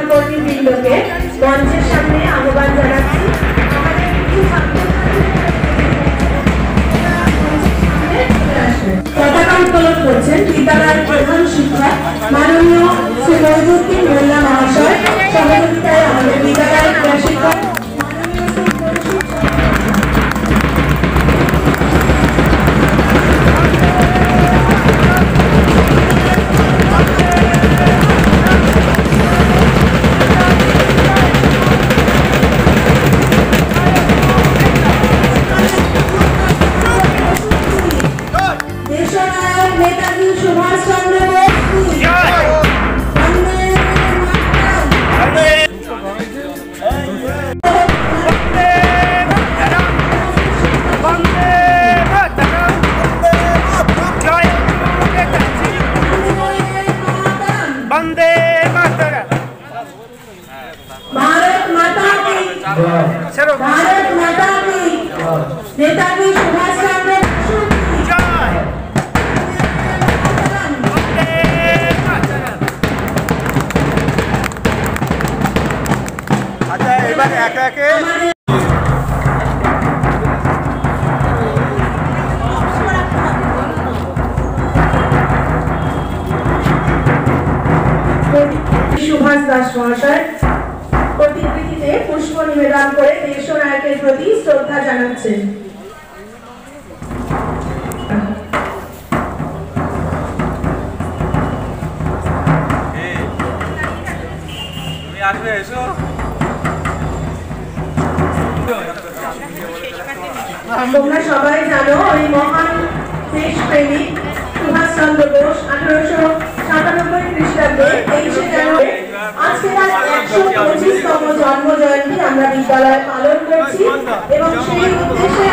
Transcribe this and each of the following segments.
শিক্ষাকর্মী বৃন্দকে মঞ্চের সামনে আহ্বান জানাচ্ছি। পতাকা উত্তোলন করছেন বিদ্যালয়ের প্রধান শিক্ষক মাননীয় শ্রী মহিউদ্দিন মোল্লা মহাশয়। সহযোগিতায় আমাদের বিদ্যালয়ের ক্রীড়া শিক্ষক भारत माता की नेताजी सुभाष चंद्र अच्छा এবার একে একে सुभाष दास মহাশয় প্রতিকৃতিতে পুষ্প নিবেদন করে দেশনায়কের প্রতি শ্রদ্ধা জানাচ্ছেন। তোমরা সবাই জানো ওই মহান দেশপ্রেমিক সুভাষ চন্দ্র বোস 1897 খ্রিস্টাব্দে 23 জানুয়ারি আজকে তার 125তম জন্ম জয়ন্তী আমরা বিদ্যালয়ে পালন করছি এবং সেই উদ্দেশ্যে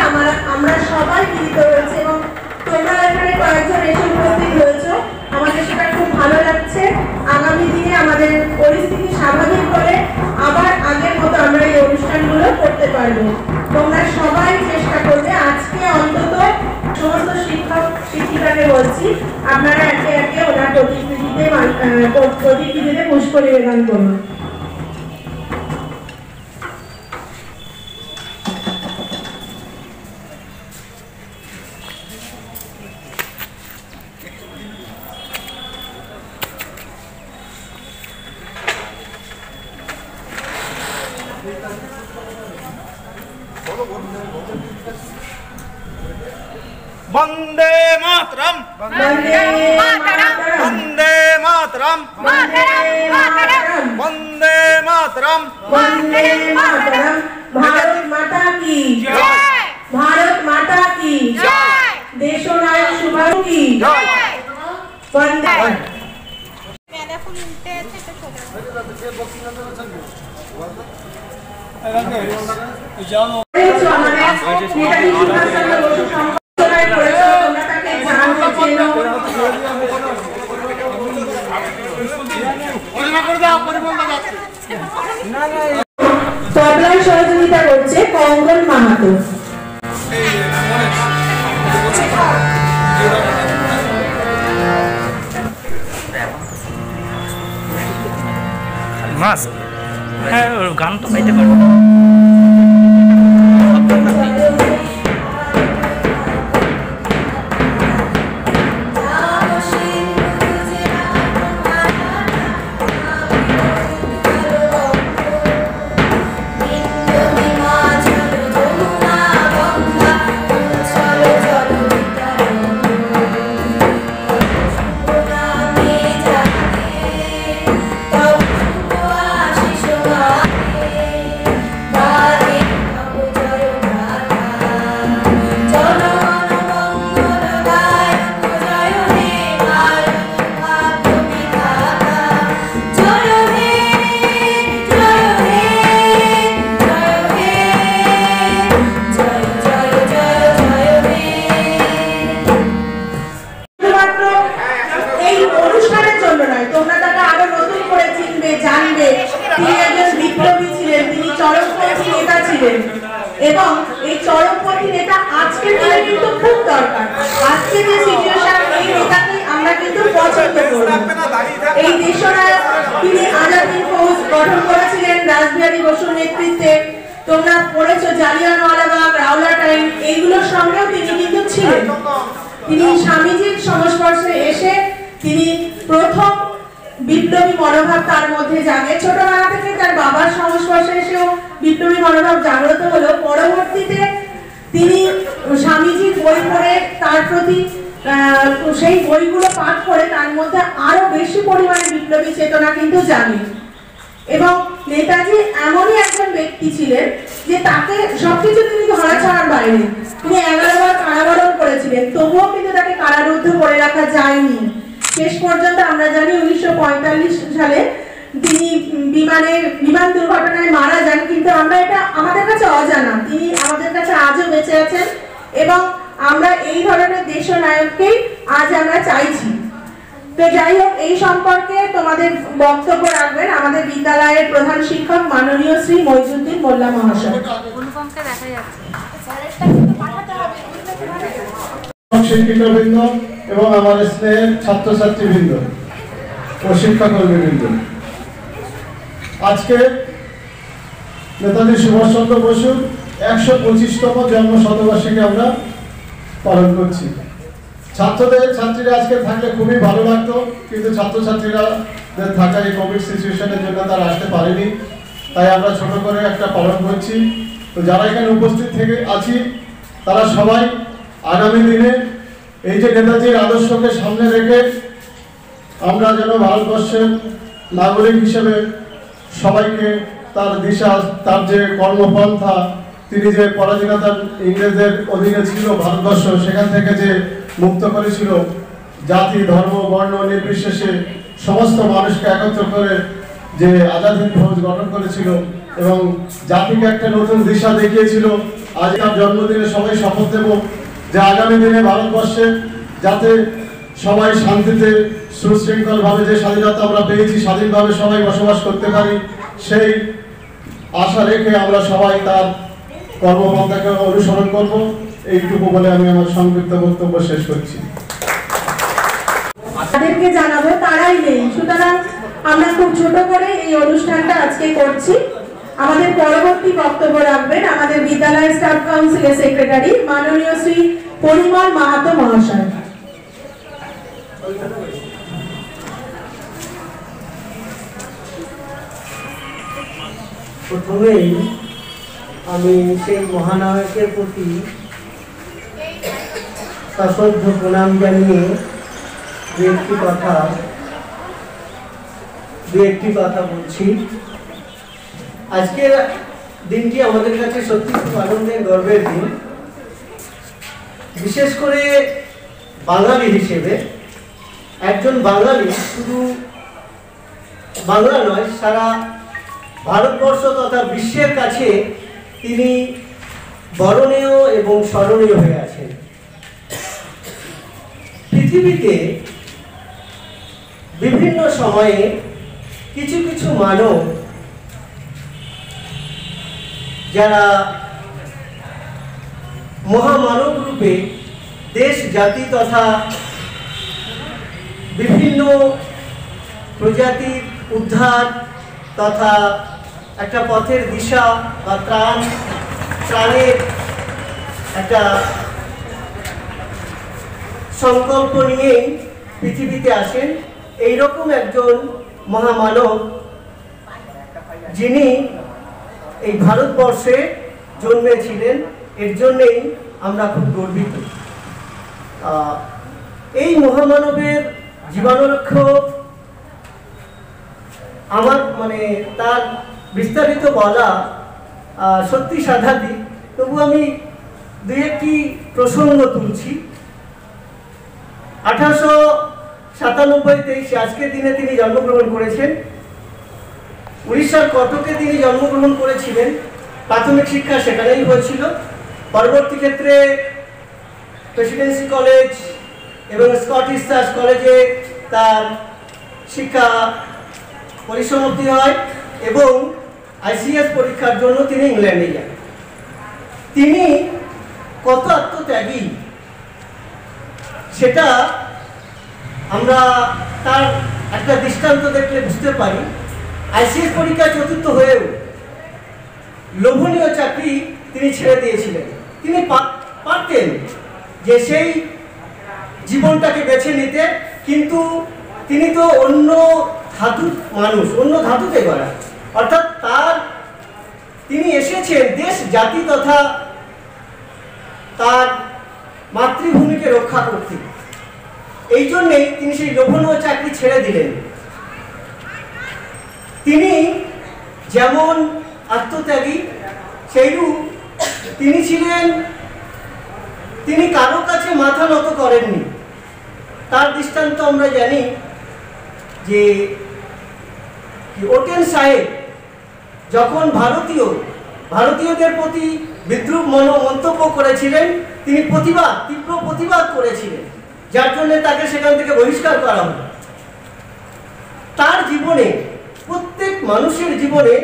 আমরা সবাই মিলিত হয়েছি এবং তোমরা এখানে কয়েকজন এসে উপস্থিত হয়েছো। আমাদের সেটা খুব ভালো লাগছে। আগামী দিনে আমাদের পরিস্থিতি স্বাভাবিক করে আবার আগের মতো আমরা এই অনুষ্ঠানগুলো করতে পারবো। তোমরা সবাই চেষ্টা করবে আজকে অন্তত সমস্ত শিক্ষক শিক্ষিকাকে বলছি আপনারা একে একে ওনার প্রতিকৃতিতে পুষ্প নিবেদন করুন। वंदे मातरम वंदे मातरम वंदे मातरम वंदे मातरम वंदे मातरम। भारत माता की जय, भारत माता की जय, देशनायक सुभाष की जय, वंदे। তবলায় সহযোগিতা করছে কঙ্গন মাহাতো। মাস হ্যাঁ গান তো গাইতে পারবো। এবং এই চরমপন্থী নেতা আজকের দিনে কিন্তু খুব দরকার। আজকে যে সিচুয়েশন এই নেতাকে আমরা কিন্তু পছন্দ করব। এই দেশনায়ক তিনি আজাদ হিন্দ ফৌজ তোমরা পড়েছো জালিয়ানওয়ালাবাগ, রাওলাটাইন, এইগুলোর সঙ্গেও তিনি কিন্তু ছিলেন। তিনি স্বামীজির সংস্পর্শে এসে তিনি প্রথম বিপ্লবী মনোভাব তার মধ্যে জাগে। ছোটবেলা থেকে তার বাবার সংস্পর্শে এসেও বিপ্লবী মনোভাব জাগ্রত হলো। পরবর্তীতে তিনি স্বামীজির বই পড়ে তার প্রতি সেই বইগুলো পাঠ করে তার মধ্যে আরো বেশি পরিমাণে বিপ্লবী চেতনা কিন্তু জাগে। এবং নেতাজি এমনই একজন ব্যক্তি ছিলেন যে তাকে সবকিছু তিনি ধরাছোঁয়ার বাইরে। তিনি 11 বার কারাবরণ করেছিলেন, তবুও কিন্তু তাকে কারারুদ্ধ করে রাখা যায়নি। শেষ পর্যন্ত আমরা জানি 1945 সালে তিনি বিমান দুর্ঘটনায় মারা যান, কিন্তু আমরা এটা আমাদের কাছে অজানা। তিনি আমাদের কাছে আজও বেঁচে আছেন এবং আমরা এই ধরনের দেশনায়ককেই আজ আমরা চাইছি। তো যাই হোক, এই সম্পর্কে তোমাদের বক্তব্য রাখবেন আমাদের বিদ্যালয়ের প্রধান শিক্ষক মাননীয় শ্রী মইজুদ্দিন মোল্লা মহাশয়। শিক্ষকবৃন্দ এবং আমার স্নেহের ছাত্রছাত্রীবৃন্দ ও শিক্ষাকর্মীবৃন্দ, আজকে নেতাজি সুভাষচন্দ্র বসুর 125তম জন্ম শতবার্ষিকী আমরা পালন করছি। ছাত্রীরা আজকে থাকলে খুবই ভালো লাগতো, কিন্তু ছাত্রছাত্রীরা থাকা এই কোভিড সিচুয়েশনের জন্য তারা আসতে পারেনি, তাই আমরা ছোট করে একটা পালন করছি। তো যারা এখানে উপস্থিত থেকে আছি তারা সবাই আগামী দিনে এই যে নেতাজির আদর্শকে সামনে রেখে আমরা যেন ভারতবর্ষের নাগরিক হিসেবে সবাইকে তার দিশা, তার যে কর্মপন্থা, তিনি যে পরাধীনতার ইংরেজদের অধীনে ছিল ভারতবর্ষ, সেখান থেকে যে মুক্ত করেছিল, জাতি ধর্ম বর্ণ নির্বিশেষে সমস্ত মানুষকে একত্র করে যে আজাদ হিন্দ ফৌজ গঠন করেছিল এবং জাতিকে একটা নতুন দিশা দেখিয়েছিল। আজ তার জন্মদিনে সবাই শপথ দেব যে আগামী দিনে ভারতবর্ষে যাতে সবাই শান্তিতে সুশৃঙ্খলভাবে যে স্বাধীনতা আমরা পেয়েছি, স্বাধীনভাবে সবাই বসবাস করতে পারি, সেই আশা রেখে আমরা সবাই তার কর্মপন্থাকে অনুসরণ করব। এইটুকু বলে আমি আমার সংক্ষিপ্ত বক্তব্য শেষ করছি। তাদেরকে জানাবো, তারাই নেই, সুতরাং আমরা খুব ছোট করে এই অনুষ্ঠানটা আজকে করছি। আমাদের পরবর্তী বক্তব্য রাখবেন আমাদের বিদ্যালয় স্টাফ কাউন্সিলের সেক্রেটারি মাননীয় শ্রী পরিমল মাহাতো মহাশয়। প্রথমেই আমি সেই মহানায়কের প্রতি সশ্রদ্ধ প্রণাম জানিয়ে দু একটি কথা বলছি। আজকের দিনটি আমাদের কাছে সত্যি খুব আনন্দের, গর্বের দিন। বিশেষ করে বাঙালি হিসেবে, একজন বাঙালি শুধু বাংলা নয়, সারা ভারতবর্ষ তথা বিশ্বের কাছে তিনি বরণীয় এবং স্মরণীয় হয়ে আছেন। পৃথিবীতে বিভিন্ন সময়ে কিছু কিছু মানব যারা মহামানব রূপে দেশ জাতি তথা বিভিন্ন প্রজাতির উদ্ধার তথা একটা পথের দিশা বা ত্রাণের একটা সংকল্প নিয়েই পৃথিবীতে আসেন। এইরকম একজন মহামানব যিনি এই ভারতবর্ষে জন্মেছিলেন, এর জন্যেই আমরা খুব গর্বিত। এই মহামানবের জীবনানক্ষ আমার তার বিস্তারিত বলা সত্যি সাধারণ, তবু আমি দু একটি প্রসঙ্গ তুলছি। 1897-তে আজকের দিনে তিনি জন্মগ্রহণ করেছেন। উড়িষ্যার কটকে তিনি জন্মগ্রহণ করেছিলেন। প্রাথমিক শিক্ষা সেখানেই হয়েছিল। পরবর্তী ক্ষেত্রে প্রেসিডেন্সি কলেজ এবং স্কটিশ চার্চ কলেজে তার শিক্ষা পরিসমাপ্তি হয় এবং আইসিএস পরীক্ষার জন্য তিনি ইংল্যান্ডে যান। তিনি কত আত্মত্যাগী সেটা আমরা তার একটা দৃষ্টান্ত দেখলে বুঝতে পারি। আইসিএস পরীক্ষা চতুর্থ হয়েও লোভনীয় চাকরি তিনি ছেড়ে দিয়েছিলেন। তিনি পারতেন যে সেই জীবনটাকে বেছে নিতে, কিন্তু তিনি তো অন্য ধাতুর মানুষ, অন্য ধাতুতে গড়া, অর্থাৎ তিনি এসেছেন দেশ জাতি তথা তার মাতৃভূমিকে রক্ষা করতে। এই জন্যেই তিনি সেই লোভনীয় চাকরি ছেড়ে দিলেন। তিনি যেমন আত্মত্যাগী, সেইরূপ তিনি কারো কাছে মাথা নত করেননি। তার দৃষ্টান্ত আমরা জানি যে ওটেন সাহেব যখন ভারতীয়দের প্রতি বিদ্রুপ মন্তব্য করেছিলেন, তিনি তীব্র প্রতিবাদ করেছিলেন, যার জন্য তাকে সেখান থেকে বহিষ্কার করা হলো। তার জীবনে, প্রত্যেক মানুষের জীবনে,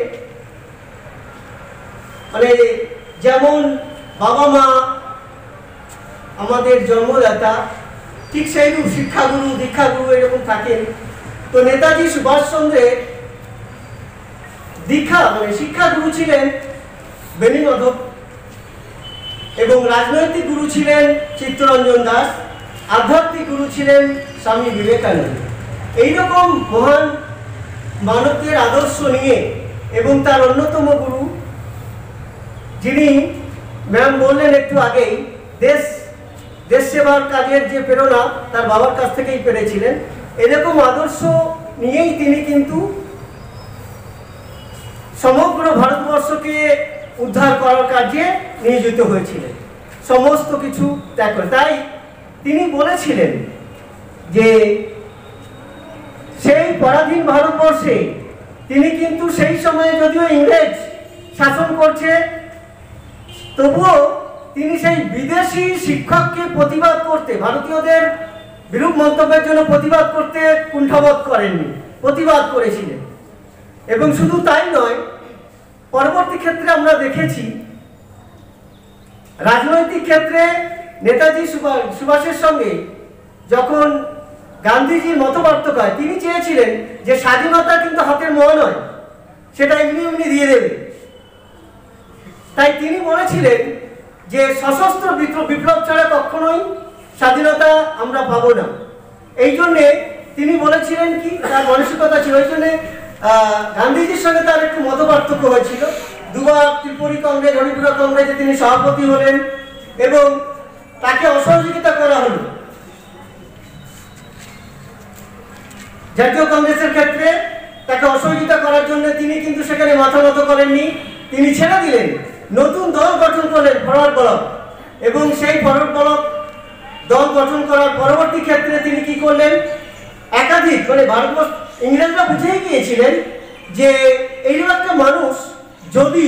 মানে যেমন বাবা মা আমাদের জন্মদাতা, ঠিক সেইরূপ শিক্ষাগুরু দীক্ষাগুরু এরকম থাকেন। তো নেতাজি সুভাষচন্দ্রের শিক্ষাগুরু ছিলেন বেনি মাধব, এবং রাজনৈতিক গুরু ছিলেন চিত্তরঞ্জন দাস, আধ্যাত্মিক গুরু ছিলেন স্বামী বিবেকানন্দ। এইরকম মহান মানবদের আদর্শ নিয়ে, এবং তার অন্যতম গুরু যিনি ম্যাম বললেন একটু আগেই, দেশ সেবার কাজের যে প্রেরণা তার বাবার কাছ থেকেই পেয়েছিলেন। এরকম আদর্শ নিয়েই তিনি কিন্তু সমগ্র ভারতবর্ষকে উদ্ধার করার কাজে নিয়োজিত হয়েছিলেন, সমস্ত কিছু ত্যাগ করে। তাই তিনি বলেছিলেন যে সেই পরাধীন ভারতবর্ষে তিনি কিন্তু সেই সময়ে যদিও ইংরেজ শাসন করছে, তবুও তিনি সেই বিদেশি শিক্ষককে প্রতিবাদ করতে, ভারতীয়দের বিরূপ মন্তব্যের জন্য প্রতিবাদ করতে কুণ্ঠাবোধ করেননি, প্রতিবাদ করেছিলেন। এবং শুধু তাই নয়, পরবর্তী ক্ষেত্রে আমরা দেখেছি রাজনৈতিক ক্ষেত্রে নেতাজি সুভাষের সঙ্গে যখন গান্ধীজির মতপার্থক্য হয়, তিনি চেয়েছিলেন যে স্বাধীনতা কিন্তু হাতের মোয়া নয়, সেটা এমনি দিয়ে দেবে। তাই তিনি বলেছিলেন যে সশস্ত্র বিপ্লব ছাড়া কখনোই স্বাধীনতা আমরা পাবো না। এই জন্যে তিনি বলেছিলেন কি, তার মানসিকতা ছিল, ওই জন্যে গান্ধীজির সঙ্গে তার একটু মতপার্থক্য হয়েছিল। দুবার ত্রিপুরী কংগ্রেস, হরিপুরা কংগ্রেসে তিনি সভাপতি হলেন এবং তাকে অসহযোগিতা করা হলো। জাতীয় কংগ্রেসের ক্ষেত্রে তাকে অসহযোগিতা করার জন্য তিনি কিন্তু সেখানে মাথা নত করেননি, তিনি ছেড়ে দিলেন, নতুন দল গঠন করলেন ফরওয়ার্ড ব্লক। এবং সেই ফরওয়ার্ড ব্লক দল গঠন করার পরবর্তী ক্ষেত্রে তিনি কি করলেন, একাধিক, মানে ভারতবর্ষ, ইংরেজরা বুঝেই গিয়েছিলেন যে এইরকম একটা মানুষ যদি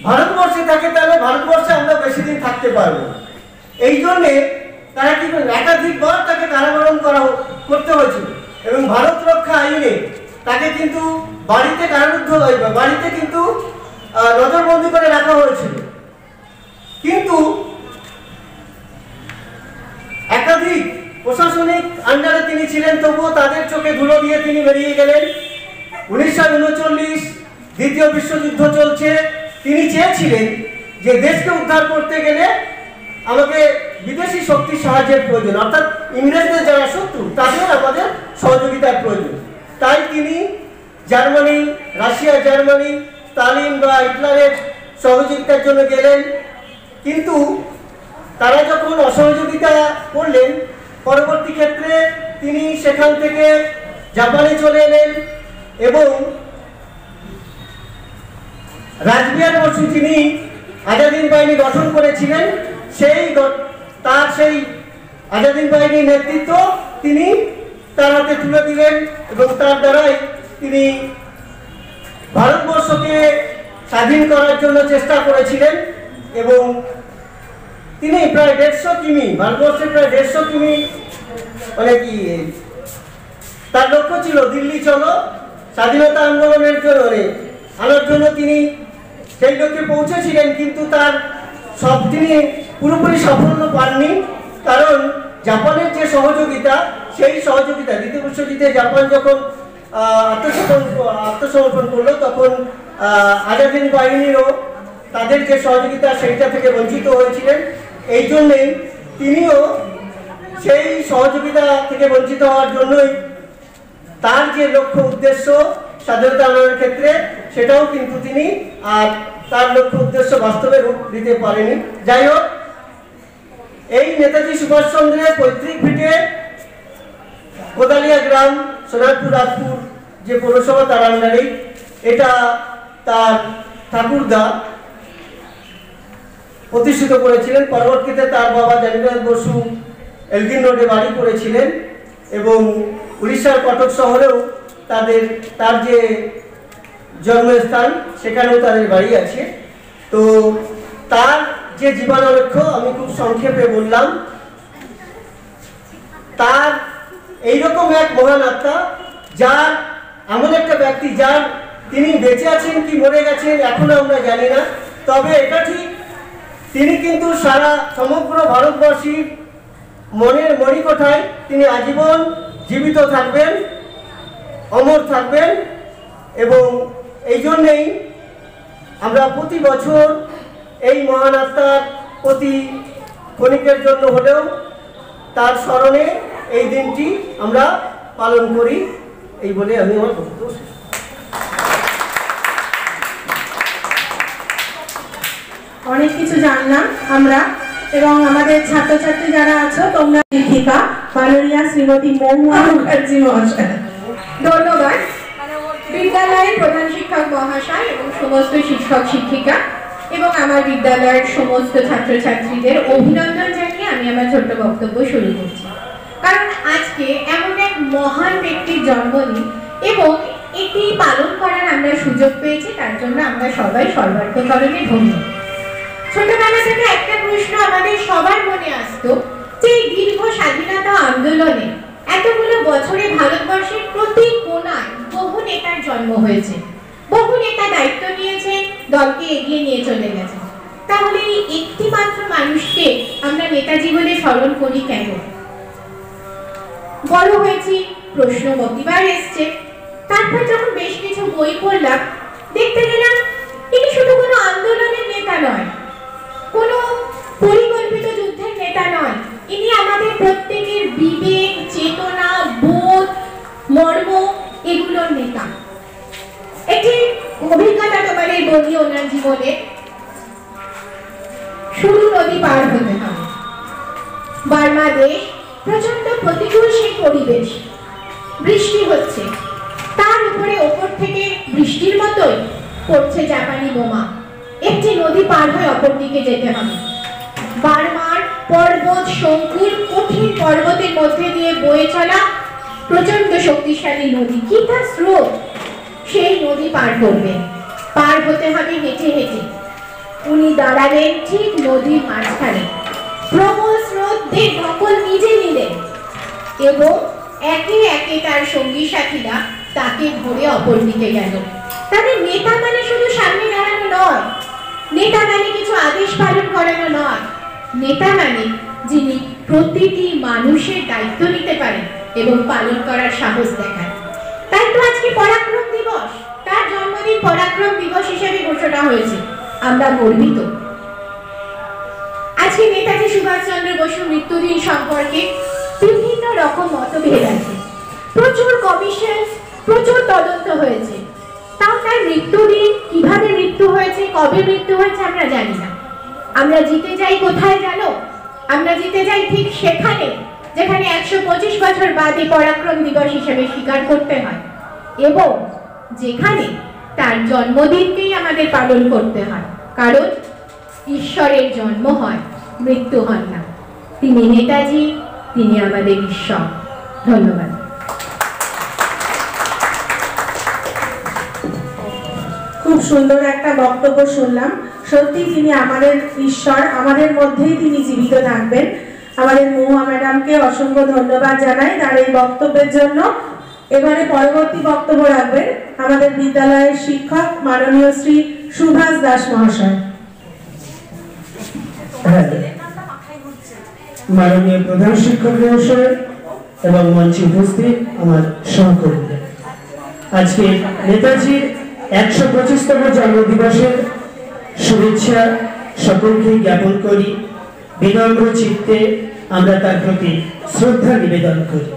ভারতবর্ষে থাকে তাহলে ভারতবর্ষে আমরা বেশি দিন থাকতে পারবো। এই জন্যে তারা কি করলেন, একাধিকবার তাকে কারাবরণ করতে হয়েছিল এবং ভারত রক্ষা আইনে তাকে কিন্তু বাড়িতে কারারুদ্ধ, বাড়িতে কিন্তু নজরবন্দি করে রাখা হয়েছিল। কিন্তু একাধিক প্রশাসনিক আন্ডারে তিনি ছিলেন, তবুও তাদের চোখে ধুলো দিয়ে তিনি বেরিয়ে গেলেন। 1939 দ্বিতীয় বিশ্বযুদ্ধ চলছে, তিনি চেয়েছিলেন যে দেশকে উদ্ধার করতে গেলে আমাকে বিদেশি শক্তির সাহায্যের প্রয়োজন, অর্থাৎ ইংরেজদের যারা শত্রু তাদের আমাদের সহযোগিতার প্রয়োজন। তাই তিনি জার্মানি, রাশিয়া, জার্মানি, স্টালিন বা হিটলারের সহযোগিতার জন্য গেলেন। কিন্তু তারা যখন অসহযোগিতা করলেন, পরবর্তী ক্ষেত্রে তিনি সেখান থেকে জাপানে চলে এলেন এবং রাসবিহারী বসু যিনি আজাদিন বাহিনী গঠন করেছিলেন, তার সেই আজাদিন বাহিনীর নেতৃত্ব তিনি তার হাতে তুলে দিলেন এবং তার দ্বারাই তিনি ভারতবর্ষকে স্বাধীন করার জন্য চেষ্টা করেছিলেন। এবং তিনি প্রায় 150 কিমি, ভারতবর্ষের প্রায় 150 কিমি, মানে কি তার লক্ষ্য ছিল দিল্লি চলো, স্বাধীনতা আন্দোলনের জন্য আনার জন্য তিনি সেই লক্ষ্যে পৌঁছেছিলেন। কিন্তু তিনি পুরোপুরি সাফল্য পাননি, কারণ জাপানের যে সহযোগিতা, সেই সহযোগিতা দ্বিতীয় বিশ্বযুদ্ধে জাপান যখন আত্মসমর্পণ করলো, তখন আজাদিন বাহিনীরও তাদের যে সহযোগিতা সেইটা থেকে বঞ্চিত হয়েছিলেন। এই জন্যেই তিনিও সেই সহযোগিতা থেকে বঞ্চিত হওয়ার জন্যই তার যে লক্ষ্য উদ্দেশ্য স্বাধীনতা আন্দোলনের ক্ষেত্রে সেটাও কিন্তু তিনি আর তার লক্ষ্য উদ্দেশ্য বাস্তবে রূপ দিতে পারেনি। যাই হোক, এই নেতাজি সুভাষচন্দ্রের পৈতৃক ভিটে কোদালিয়া গ্রাম, সোনারপুর রাজপুর যে পৌরসভা তার আন্ডারেই, এটা তার ঠাকুরদা প্রতিষ্ঠিত করেছিলেন। পরবর্তীতে তার বাবা জানিনাথ বসু এলগিন রোডে বাড়ি করেছিলেন এবং উড়িষ্যার কটক শহরেও তার যে জন্মস্থান সেখানেও তাদের বাড়ি আছে। তো তার যে জীবনালেখ্য আমি খুব সংক্ষেপে বললাম। তার এইরকম এক মহান আত্মা, যার এমন একটা ব্যক্তি যার তিনি বেঁচে আছেন কি মরে গেছেন এখনো আমরা জানি না, তবে এটা ঠিক তিনি কিন্তু সারা সমগ্র ভারতবাসীর মনের মণিকোঠায় তিনি আজীবন জীবিত থাকবেন, অমর থাকবেন। এবং এই জন্যেই আমরা প্রতি বছর এই মহান আত্মার প্রতি ক্ষণিকের জন্য হলেও তার স্মরণে এই দিনটি আমরা পালন করি। এই বলে আমি আমার বক্তব্য শেষ করছি। অনেক কিছু জানলাম আমরা, এবং আমাদের ছাত্রছাত্রী যারা আছো তোমরা শিক্ষিকা মাননীয়া শ্রীমতী মহুয়া মুখার্জি মহাশয়। ধন্যবাদ বিদ্যালয়ের প্রধান শিক্ষক মহাশয় এবং সমস্ত শিক্ষক শিক্ষিকা এবং আমার বিদ্যালয়ের সমস্ত ছাত্রছাত্রীদের অভিনন্দন জানিয়ে আমি আমার ছোট্ট বক্তব্য শুরু করছি। কারণ আজকে এমন এক মহান ব্যক্তির জন্মদিন এবং এটি পালন করার আমরা সুযোগ পেয়েছি, তার জন্য আমরা সবাই সর্বার্থকরণে ধন্য। ছোটবেলা থেকে একটা প্রশ্ন আমাদের সবার মনে আসতো যে এই দীর্ঘ স্বাধীনতা আন্দোলনে এতগুলো বছরে ভারতবর্ষের প্রতি কোণায় বহু নেতার জন্ম হয়েছে, বহু নেতা দায়িত্ব নিয়েছেন, দলকে এগিয়ে নিয়ে চলে গেছে। তাহলে এই একটি মাত্র মানুষকে আমরা নেতাজি বলে স্মরণ করি কেন? বড় হয়েছি, প্রশ্ন প্রতিবার এসছে। তারপর যখন বেশ কিছু বই পড়লাম, দেখতে গেলাম ইনি শুধু কোনো আন্দোলনের নেতা নয়, কোনো পরিকল্পিত যুদ্ধের নেতা নয়, ইনি আমাদের প্রত্যেকের বিবেক, চেতনা, বোধ, মর্ম এগুলোর নেতা। একটি অভিজ্ঞতা তোমাদের বলি ওনার জীবনে। সুরু নদী পার হতে হবে, বার্মা দেশ, প্রচন্ড প্রতিকূল সেই পরিবেশ, বৃষ্টি হচ্ছে, তার উপরে ওপর থেকে বৃষ্টির মতোই পড়ছে জাপানি বোমা। একটি নদী পার হয়ে অপর দিকে যেতে হবে। বার্মার পর্বত শঙ্কুর কঠিন পর্বতের মধ্যে দিয়ে বয়ে চলা প্রচন্ড শক্তিশালী নদী, কি তার স্রোত! সেই নদী পার করবে, পার হতে হবে হেঁটে হেঁটে। উনি দাঁড়ালেন ঠিক নদীর মাঝখানে, প্রবল স্রোত দেখ নকল নিজে নিলেন এবং একে একে তার সঙ্গী সাথীরা তাকে ধরে অপর দিকে গেল। তাদের নেতা মানে শুধু সামনে দাঁড়ানো নয়, নেতা মানে কিছু আদেশ পালন করানো নয়, নেতা মানে যিনি প্রতিটি মানুষের দায়িত্ব নিতে পারেন এবং পালন করার সাহস দেখান। তাই তো আজকে পরাক্রম দিবস, তার জন্মদিন পরাক্রম দিবস হিসেবে ঘোষণা হয়েছে। আমরা গর্বিত। আজকে নেতাজি সুভাষচন্দ্র বসুর মৃত্যুদিন সম্পর্কে বিভিন্ন রকম মতভেদ আছে, প্রচুর কমিশন, প্রচুর তদন্ত হয়েছে। তাও তার মৃত্যুদিন, কিভাবে মৃত্যু হয়েছে, কবে মৃত্যু হয়েছে আমরা জানি না। আমরা জিতে যাই কোথায় জানো? আমরা জিতে যাই ঠিক সেখানে যেখানে 125 বছর বাদে পরাক্রম দিবস হিসেবে স্বীকার করতে হয় এবং যেখানে তার জন্মদিনকেই আমাদের পালন করতে হয়। কারণ ঈশ্বরের জন্ম হয়, মৃত্যু হন না। তিনি নেতাজি, তিনি আমাদের ঈশ্বর। ধন্যবাদ। খুব সুন্দর একটা বক্তব্য শুনলাম। সত্যি তিনি আমাদের ঈশ্বর, আমাদের মধ্যেই তিনি জীবিত থাকবেন। আমাদের মহুয়া ম্যাডামকে অসংখ্য ধন্যবাদ জানাই তার এই বক্তব্যের জন্য। এবারে পরবর্তী বক্তব্য রাখবেন আমাদের বিদ্যালয়ের শিক্ষক মাননীয় শ্রী সুভাষ দাস মহাশয়। মাননীয় প্রধান শিক্ষক মহাশয় এবং মঞ্চে উপস্থিত আমার সহকর্মীরা, আজকে নেতাজির 125তম জন্মদিবসের শুভেচ্ছা সকলকে জ্ঞাপন করি। বিনম্র চিত্তে আমরা তার প্রতি শ্রদ্ধা নিবেদন করি।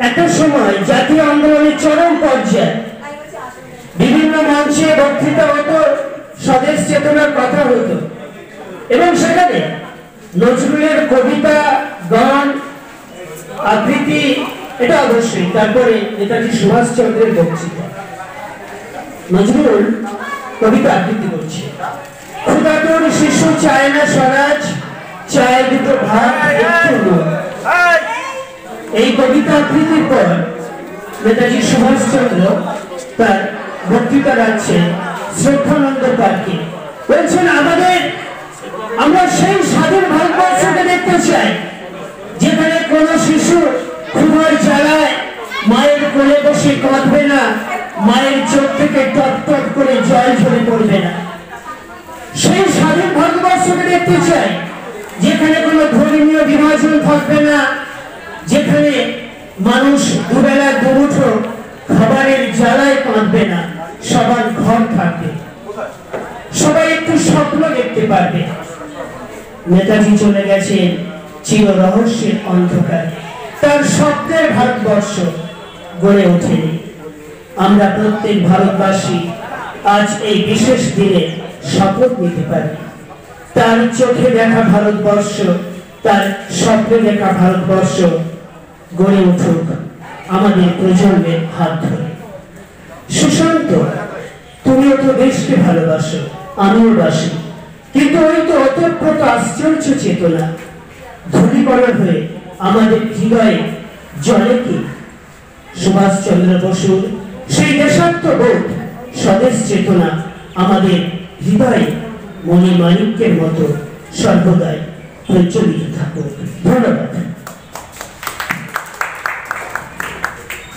একটা সময় জাতীয় আন্দোলনের চরম পর্যায়ে বিভিন্ন মঞ্চে বক্তৃতা হতো, স্বদেশ চেতনার কথা হতো এবং সেখানে নজরুলের কবিতা, গান, আবৃত্তি, এটা অবশ্যই। তারপরে নেতাজি সুভাষচন্দ্রের বক্তৃতা। নজরুল কবিতা আবৃত্তি করছে, ক্ষুধাতুর শিশু চায় না স্বরাজ, চায় দুটো ভাত একটু নুন। এই কবিতা আবৃত্তির পর নেতাজি সুভাষচন্দ্র তার বক্তৃতা রাখছেন শ্রদ্ধানন্দ পার্কে। বলছেন আমরা সেই স্বাধীন ভারতবর্ষকে দেখতে চাই যেখানে কোনো শিশু ক্ষুধার জ্বালায় মায়ের কোলে বসে কাঁদবে না, মায়ের চোখ থেকে টপ টপ করে জল ঝরে পড়বে না। সেই স্বাধীন ভারতবর্ষকে দেখতে চাই যেখানে কোনো ধর্মীয় বিভাজন থাকবে না, যেখানে মানুষ দুবেলা দুমুঠো খাবারের জ্বালায় কাঁদবে না, সবার ঘর থাকবে, সবাই একটু স্বপ্ন দেখতে পারবে। নেতাজি চলে গেছেন চির রহস্যের অন্ধকারে, তার স্বপ্নের ভারতবর্ষ গড়ে ওঠেনি। আমরা প্রত্যেক ভারতবাসী আজ এই বিশেষ দিনে শপথ নিতে পারি তার চোখে দেখা ভারতবর্ষ, তার স্বপ্নে দেখা ভারতবর্ষ গড়ে উঠুক আমাদের প্রজন্মের হাত ধরে। সুশান্ত, তুমিও তো দেশকে ভালোবাসো, আমিও বাসি, কিন্তু ওই তো অতপ্রত আশ্চর্য চেতনা ধূলিকণা হয়ে আমাদের হৃদয়ে জ্বলে কি? সুভাষচন্দ্র বসুর সেই দেশাত্মবোধ, স্বদেশ চেতনা আমাদের হৃদয়ে মণিমাণিক্যের মতো সর্বদাই প্রজ্বলিত থাকুক। ধন্যবাদ।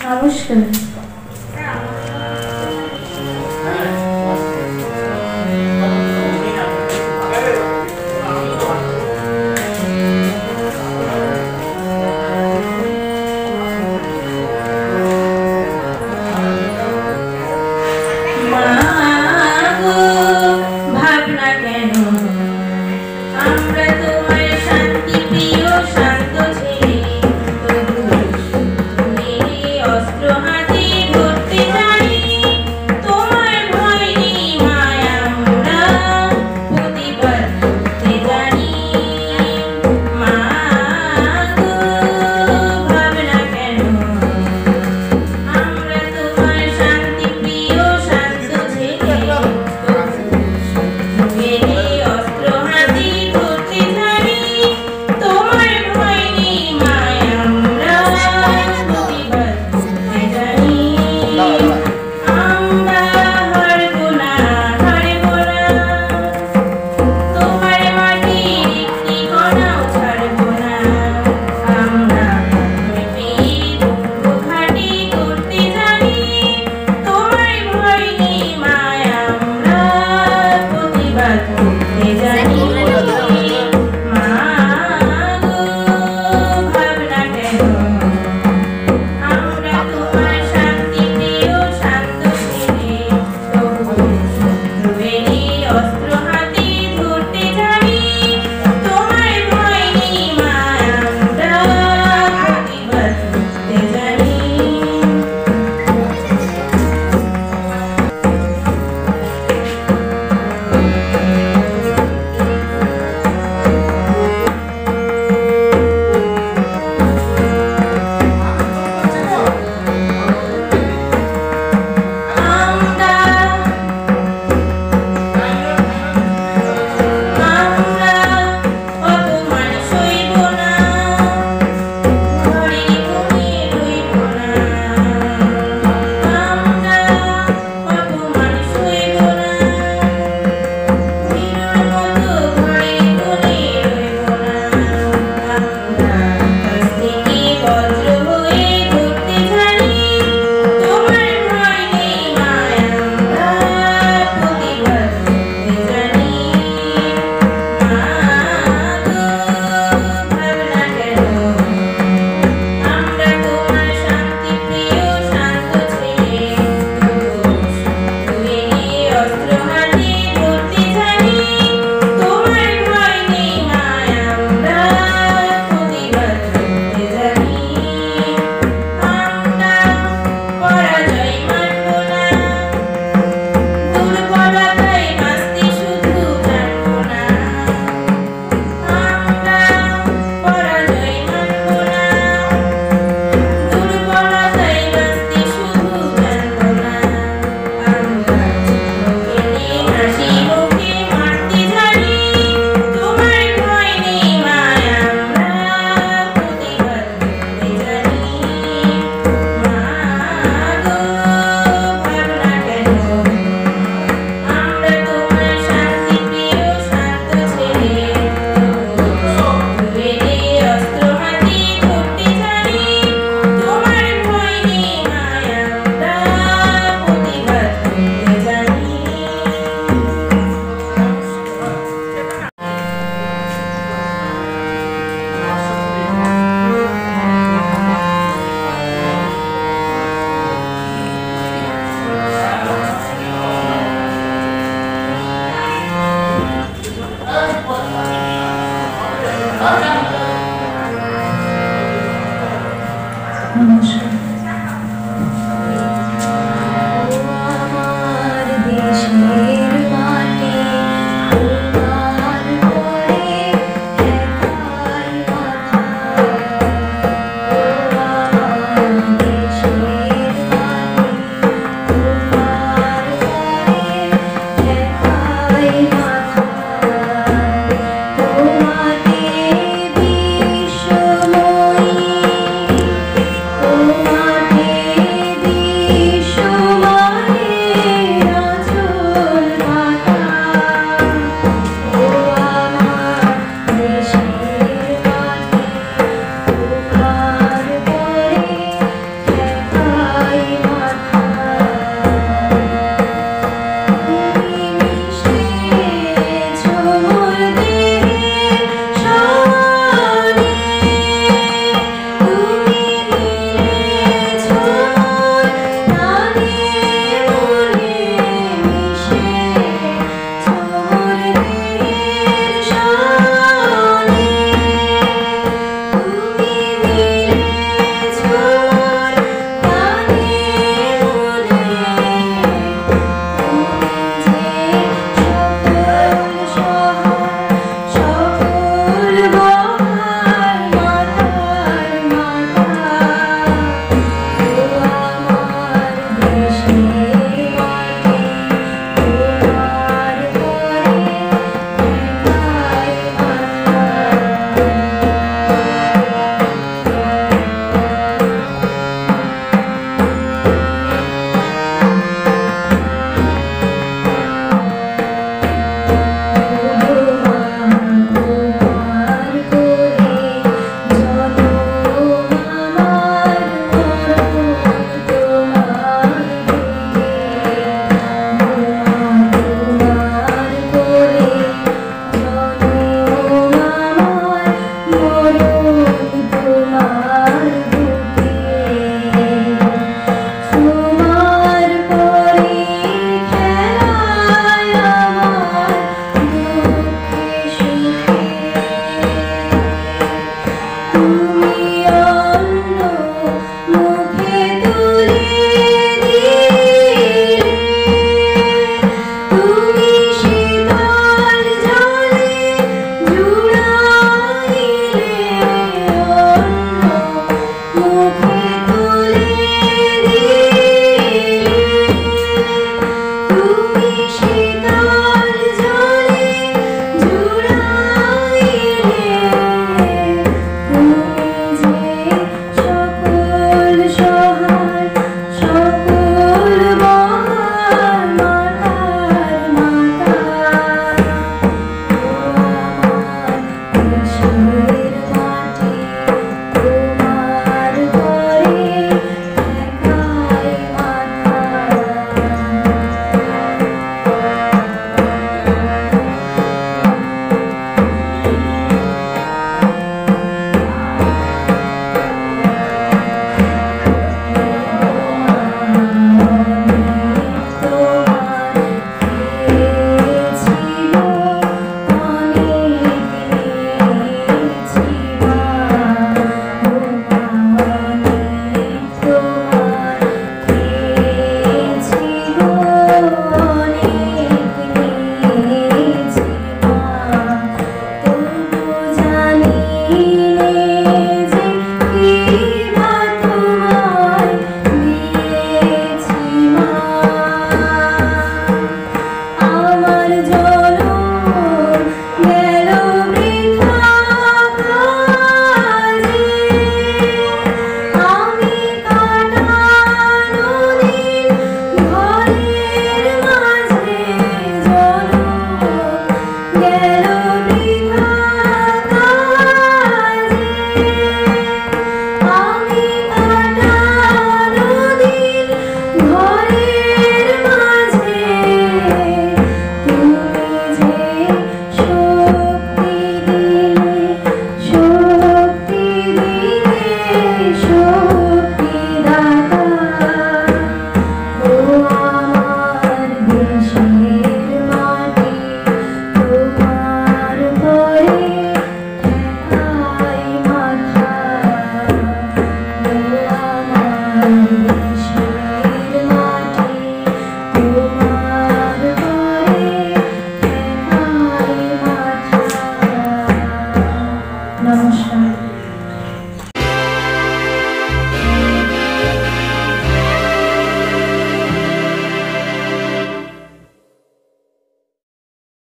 নমস্কার।